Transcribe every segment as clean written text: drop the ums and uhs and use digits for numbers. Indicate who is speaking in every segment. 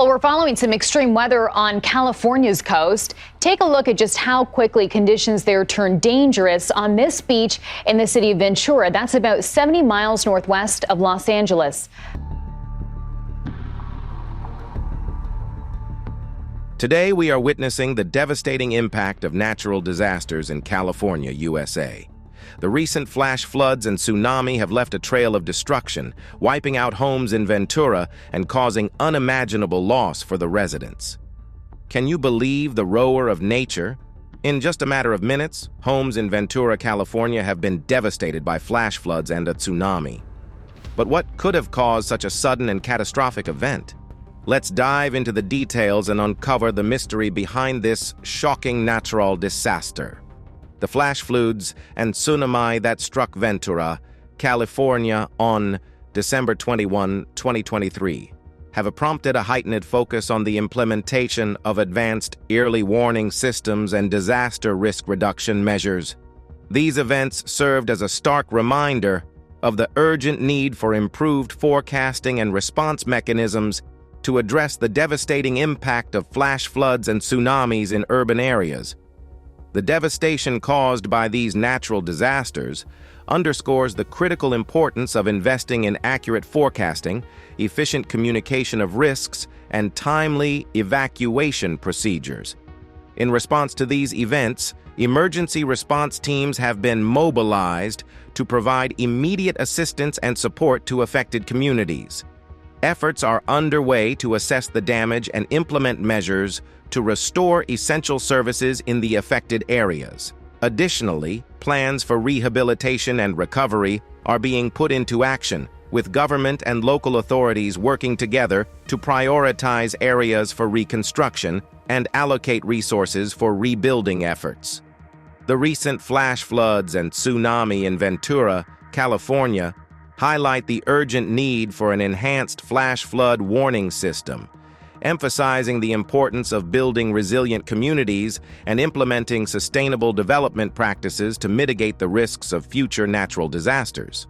Speaker 1: Well, we're following some extreme weather on California's coast. Take a look at just how quickly conditions there turn dangerous on this beach in the city of Ventura. That's about 70 miles northwest of Los Angeles.
Speaker 2: Today, we are witnessing the devastating impact of natural disasters in California, USA. The recent flash floods and tsunami have left a trail of destruction, wiping out homes in Ventura and causing unimaginable loss for the residents. Can you believe the roar of nature? In just a matter of minutes, homes in Ventura, California have been devastated by flash floods and a tsunami. But what could have caused such a sudden and catastrophic event? Let's dive into the details and uncover the mystery behind this shocking natural disaster. The flash floods and tsunami that struck Ventura, California on December 21, 2023, have prompted a heightened focus on the implementation of advanced early warning systems and disaster risk reduction measures. These events served as a stark reminder of the urgent need for improved forecasting and response mechanisms to address the devastating impact of flash floods and tsunamis in urban areas. The devastation caused by these natural disasters underscores the critical importance of investing in accurate forecasting, efficient communication of risks, and timely evacuation procedures. In response to these events, emergency response teams have been mobilized to provide immediate assistance and support to affected communities. Efforts are underway to assess the damage and implement measures to restore essential services in the affected areas. Additionally, plans for rehabilitation and recovery are being put into action, with government and local authorities working together to prioritize areas for reconstruction and allocate resources for rebuilding efforts. The recent flash floods and tsunami in Ventura, California, highlight the urgent need for an enhanced flash flood warning system, emphasizing the importance of building resilient communities and implementing sustainable development practices to mitigate the risks of future natural disasters.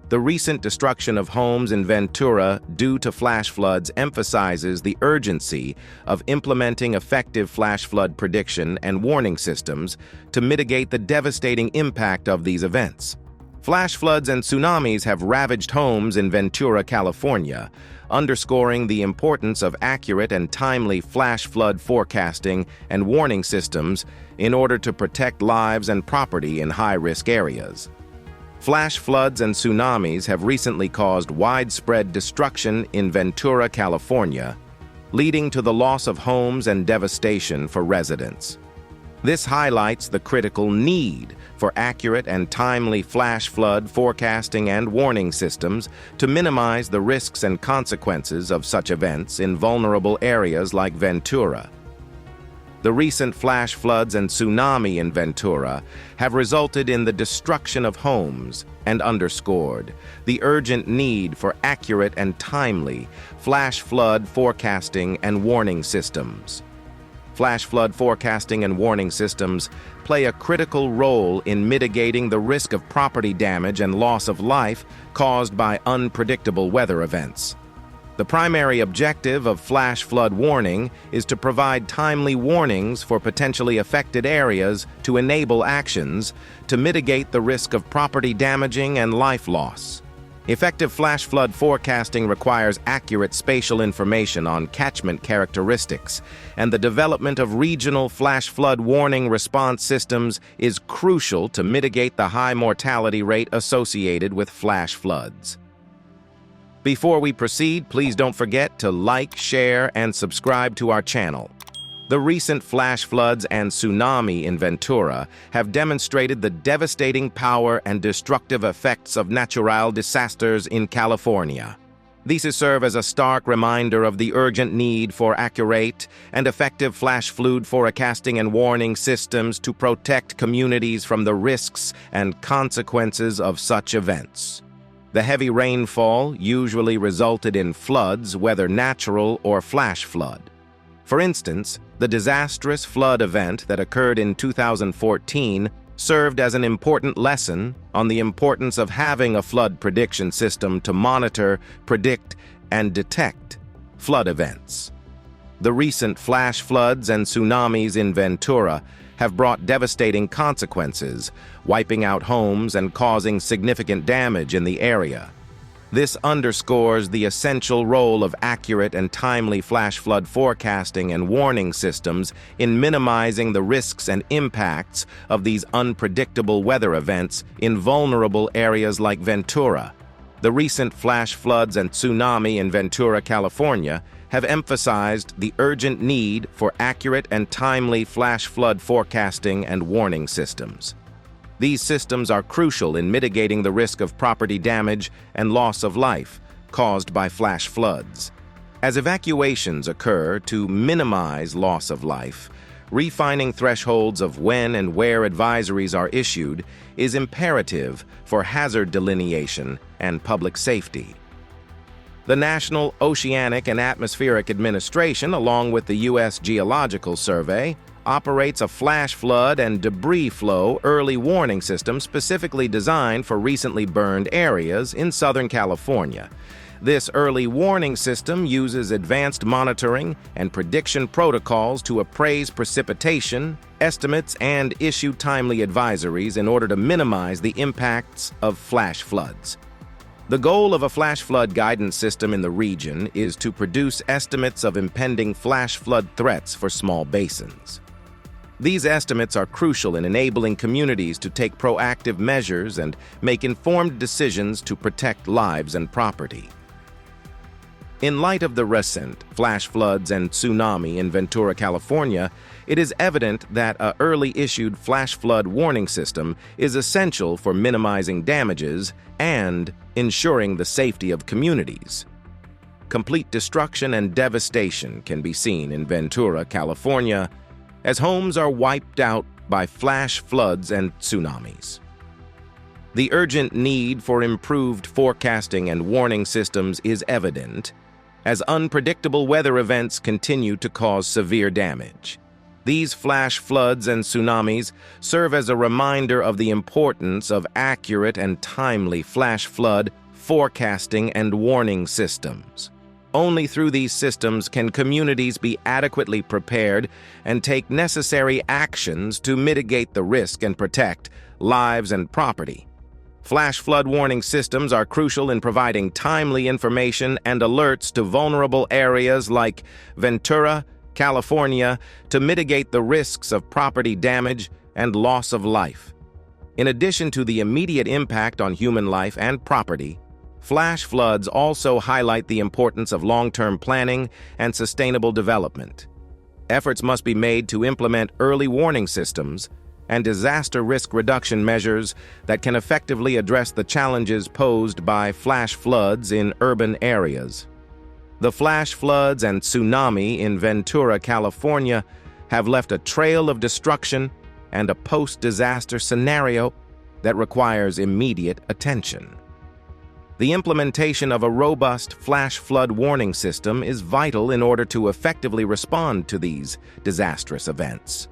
Speaker 2: The recent destruction of homes in Ventura due to flash floods emphasizes the urgency of implementing effective flash flood prediction and warning systems to mitigate the devastating impact of these events. Flash floods and tsunamis have ravaged homes in Ventura, California, underscoring the importance of accurate and timely flash flood forecasting and warning systems in order to protect lives and property in high-risk areas. Flash floods and tsunamis have recently caused widespread destruction in Ventura, California, leading to the loss of homes and devastation for residents. This highlights the critical need for accurate and timely flash flood forecasting and warning systems to minimize the risks and consequences of such events in vulnerable areas like Ventura. The recent flash floods and tsunami in Ventura have resulted in the destruction of homes and underscored the urgent need for accurate and timely flash flood forecasting and warning systems. Flash flood forecasting and warning systems play a critical role in mitigating the risk of property damage and loss of life caused by unpredictable weather events. The primary objective of flash flood warning is to provide timely warnings for potentially affected areas to enable actions to mitigate the risk of property damaging and life loss. Effective flash flood forecasting requires accurate spatial information on catchment characteristics, and the development of regional flash flood warning response systems is crucial to mitigate the high mortality rate associated with flash floods. Before we proceed, please don't forget to like, share, and subscribe to our channel. The recent flash floods and tsunami in Ventura have demonstrated the devastating power and destructive effects of natural disasters in California. These serve as a stark reminder of the urgent need for accurate and effective flash flood forecasting and warning systems to protect communities from the risks and consequences of such events. The heavy rainfall usually resulted in floods, whether natural or flash flood. For instance, the disastrous flood event that occurred in 2014 served as an important lesson on the importance of having a flood prediction system to monitor, predict, and detect Flood events. The recent flash floods and tsunamis in Ventura have brought devastating consequences, wiping out homes and causing significant damage in the area. This underscores the essential role of accurate and timely flash flood forecasting and warning systems in minimizing the risks and impacts of these unpredictable weather events in vulnerable areas like Ventura. The recent flash floods and tsunami in Ventura, California, have emphasized the urgent need for accurate and timely flash flood forecasting and warning systems. These systems are crucial in mitigating the risk of property damage and loss of life caused by flash floods. As evacuations occur to minimize loss of life, refining thresholds of when and where advisories are issued is imperative for hazard delineation and public safety. The National Oceanic and Atmospheric Administration, along with the U.S. Geological Survey, operates a flash flood and debris flow early warning system specifically designed for recently burned areas in Southern California. This early warning system uses advanced monitoring and prediction protocols to appraise precipitation, estimates, and issue timely advisories in order to minimize the impacts of flash floods. The goal of a flash flood guidance system in the region is to produce estimates of impending flash flood threats for small basins. These estimates are crucial in enabling communities to take proactive measures and make informed decisions to protect lives and property. In light of the recent flash floods and tsunami in Ventura, California, it is evident that an early issued flash flood warning system is essential for minimizing damages and ensuring the safety of communities. Complete destruction and devastation can be seen in Ventura, California, as homes are wiped out by flash floods and tsunamis. The urgent need for improved forecasting and warning systems is evident, as unpredictable weather events continue to cause severe damage. These flash floods and tsunamis serve as a reminder of the importance of accurate and timely flash flood forecasting and warning systems. Only through these systems can communities be adequately prepared and take necessary actions to mitigate the risk and protect lives and property. Flash flood warning systems are crucial in providing timely information and alerts to vulnerable areas like Ventura, California, to mitigate the risks of property damage and loss of life. In addition to the immediate impact on human life and property, flash floods also highlight the importance of long-term planning and sustainable development. Efforts must be made to implement early warning systems and disaster risk reduction measures that can effectively address the challenges posed by flash floods in urban areas. The flash floods and tsunami in Ventura, California, have left a trail of destruction and a post-disaster scenario that requires immediate attention. The implementation of a robust flash flood warning system is vital in order to effectively respond to these disastrous events.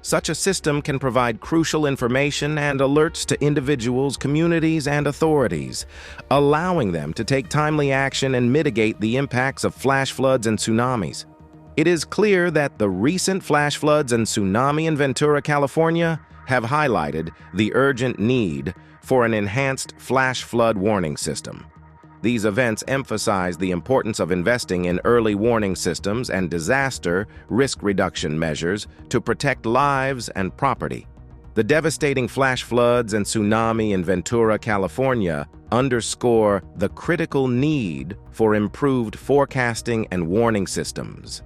Speaker 2: Such a system can provide crucial information and alerts to individuals, communities, and authorities, allowing them to take timely action and mitigate the impacts of flash floods and tsunamis. It is clear that the recent flash floods and tsunami in Ventura, California, have highlighted the urgent need for an enhanced flash flood warning system. These events emphasize the importance of investing in early warning systems and disaster risk reduction measures to protect lives and property. The devastating flash floods and tsunami in Ventura, California, underscore the critical need for improved forecasting and warning systems.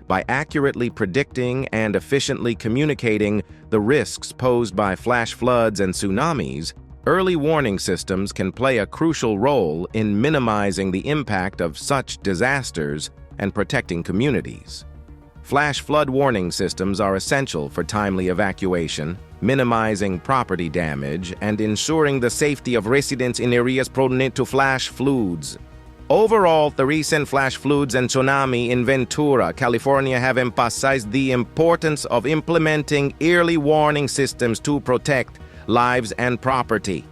Speaker 2: By accurately predicting and efficiently communicating the risks posed by flash floods and tsunamis, early warning systems can play a crucial role in minimizing the impact of such disasters and protecting communities. Flash flood warning systems are essential for timely evacuation, minimizing property damage, and ensuring the safety of residents in areas prone to flash floods. Overall, the recent flash floods and tsunami in Ventura, California have emphasized the importance of implementing early warning systems to protect lives and property.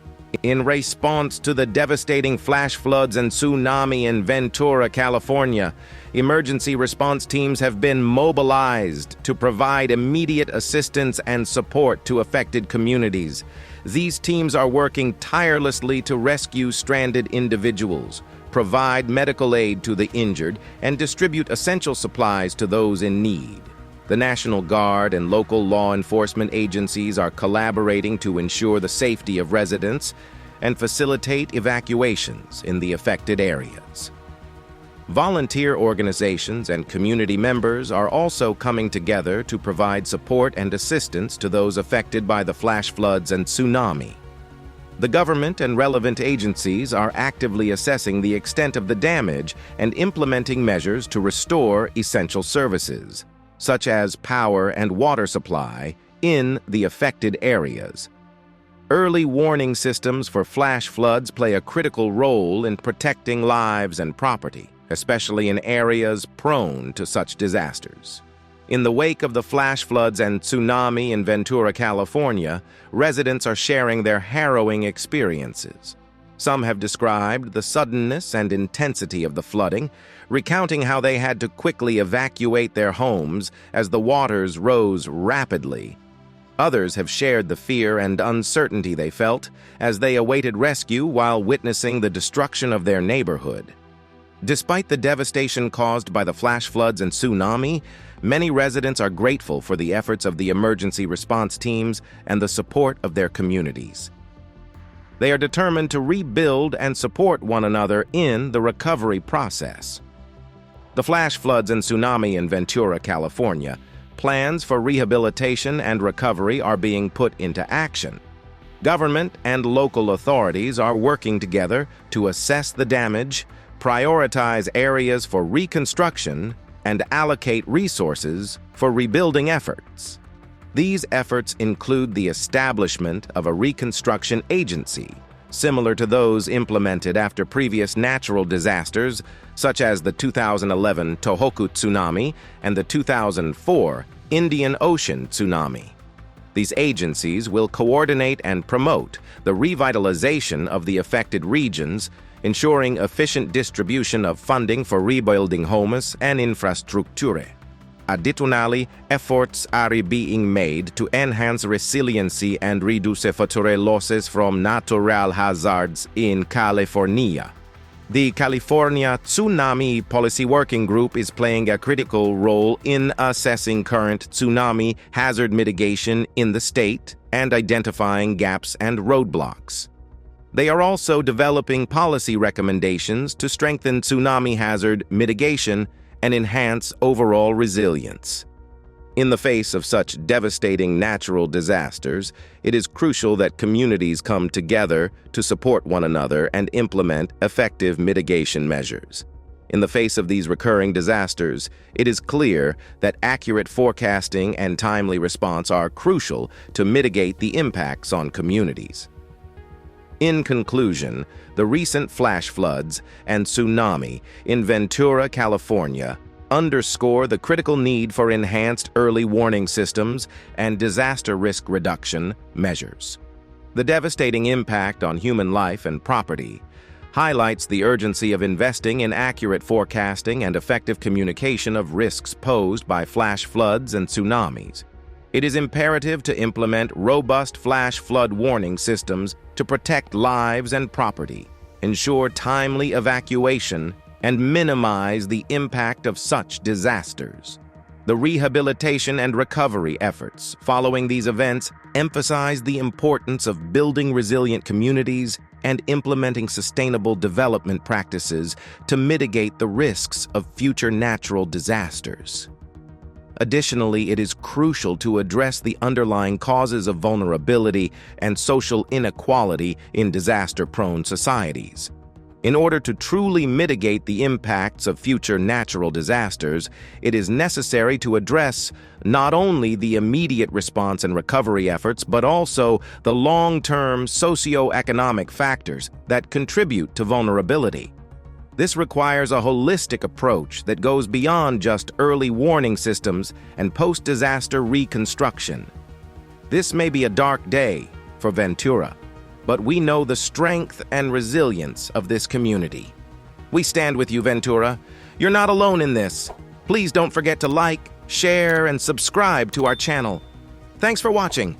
Speaker 2: In response to the devastating flash floods and tsunami in Ventura, California, emergency response teams have been mobilized to provide immediate assistance and support to affected communities. These teams are working tirelessly to rescue stranded individuals, provide medical aid to the injured, and distribute essential supplies to those in need. The National Guard and local law enforcement agencies are collaborating to ensure the safety of residents and facilitate evacuations in the affected areas. Volunteer organizations and community members are also coming together to provide support and assistance to those affected by the flash floods and tsunami. The government and relevant agencies are actively assessing the extent of the damage and implementing measures to restore essential services, such as power and water supply, in the affected areas. Early warning systems for flash floods play a critical role in protecting lives and property, especially in areas prone to such disasters. In the wake of the flash floods and tsunami in Ventura, California, residents are sharing their harrowing experiences. Some have described the suddenness and intensity of the flooding, recounting how they had to quickly evacuate their homes as the waters rose rapidly. Others have shared the fear and uncertainty they felt as they awaited rescue while witnessing the destruction of their neighborhood. Despite the devastation caused by the flash floods and tsunami, many residents are grateful for the efforts of the emergency response teams and the support of their communities. They are determined to rebuild and support one another in the recovery process. The flash floods and tsunami in Ventura, California, plans for rehabilitation and recovery are being put into action. Government and local authorities are working together to assess the damage, prioritize areas for reconstruction, and allocate resources for rebuilding efforts. These efforts include the establishment of a reconstruction agency, similar to those implemented after previous natural disasters, such as the 2011 Tohoku tsunami and the 2004 Indian Ocean tsunami. These agencies will coordinate and promote the revitalization of the affected regions, ensuring efficient distribution of funding for rebuilding homes and infrastructure. Additionally, efforts are being made to enhance resiliency and reduce future losses from natural hazards in California. The California Tsunami Policy Working Group is playing a critical role in assessing current tsunami hazard mitigation in the state and identifying gaps and roadblocks. They are also developing policy recommendations to strengthen tsunami hazard mitigation and enhance overall resilience. In the face of such devastating natural disasters, it is crucial that communities come together to support one another and implement effective mitigation measures. In the face of these recurring disasters, it is clear that accurate forecasting and timely response are crucial to mitigate the impacts on communities. In conclusion, the recent flash floods and tsunami in Ventura, California, underscore the critical need for enhanced early warning systems and disaster risk reduction measures. The devastating impact on human life and property highlights the urgency of investing in accurate forecasting and effective communication of risks posed by flash floods and tsunamis. It is imperative to implement robust flash flood warning systems to protect lives and property, ensure timely evacuation, and minimize the impact of such disasters. The rehabilitation and recovery efforts following these events emphasize the importance of building resilient communities and implementing sustainable development practices to mitigate the risks of future natural disasters. Additionally, it is crucial to address the underlying causes of vulnerability and social inequality in disaster-prone societies. In order to truly mitigate the impacts of future natural disasters, it is necessary to address not only the immediate response and recovery efforts, but also the long-term socio-economic factors that contribute to vulnerability. This requires a holistic approach that goes beyond just early warning systems and post-disaster reconstruction. This may be a dark day for Ventura, but we know the strength and resilience of this community. We stand with you, Ventura. You're not alone in this. Please don't forget to like, share, and subscribe to our channel. Thanks for watching.